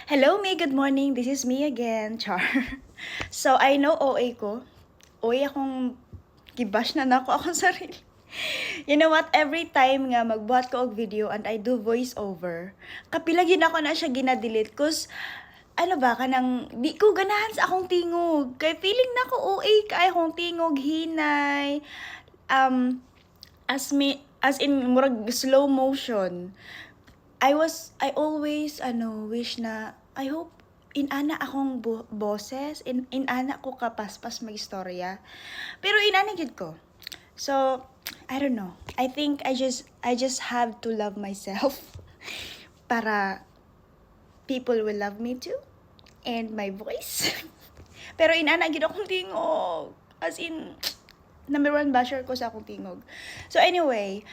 Hello, May. Good morning. This is me again, Char. So, I know OA ko. OA akong gibash na nako akong sarili. You know what? Every time nga magbuhat ko og video and I do voice over, kapilagin ako na siya gina-delete cause ano ba kanang di ko ganahan sa akong tingog. Kay feeling na ko OA kay akong tingog hinay. As in murag slow motion. I always wish na I hope inana akong boses, inana ko kapaspas magistorya. Pero inana gid ko. So, I don't know. I think I just have to love myself para people will love me too and my voice. Pero inana gid akong tingog. As in number one basher ko sa akong tingog. So anyway,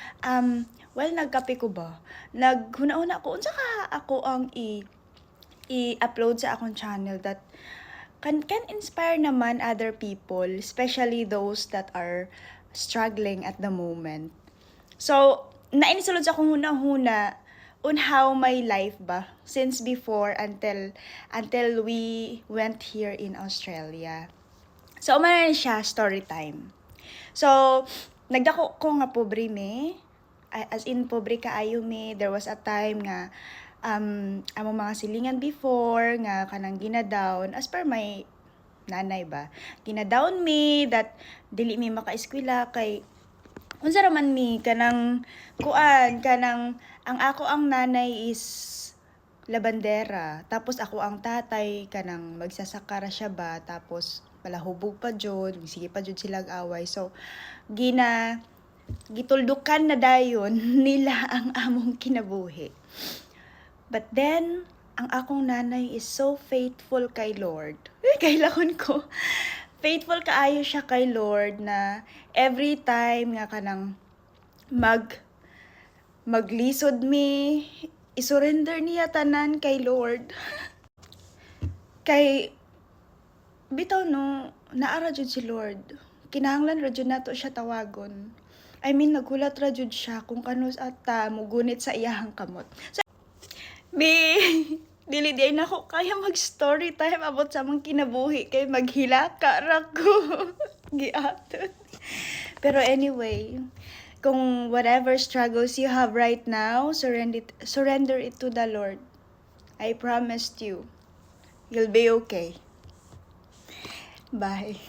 nagkape ko ba? Naghuna-una ko unsa ka ako ang i-upload sa akong channel that can inspire naman other people, especially those that are struggling at the moment. So, nainisulod sa akong huna-huna on how my life ba since before until we went here in Australia. So, umana siya story time. So, nagdako ko nga pobre me. As in, pobre kaayo me. There was a time nga, among mga silingan before, nga kanang ginadown, as per my nanay ba, ginadown me, that dili mi maka-eskwela, kay, unsa raman mi, kanang ang ako ang nanay is labandera, tapos ako ang tatay, kanang magsasakara siya ba, tapos malahubog pa jud, sige pa jud silang away. So gituldukan na dayon nila ang among kinabuhi. But then ang akong nanay is so faithful kay Lord. Kailahon ko. Faithful kaayo siya kay Lord na every time nga kanang maglisod mi, isurrender niya tanan kay Lord. Kay bitaw no, naara jud si Lord. Kinahanglan ra jud nato siya tawagon. I mean, nagulat ra jud siya kung kanus ata mugunit sa iyahang kamot. So, dili di na ako kaya mag-story time about sa mga kinabuhi kay maghilaka ra ko. Giaton. Pero anyway, kung whatever struggles you have right now, surrender it to the Lord. I promised you, you'll be okay. Bye.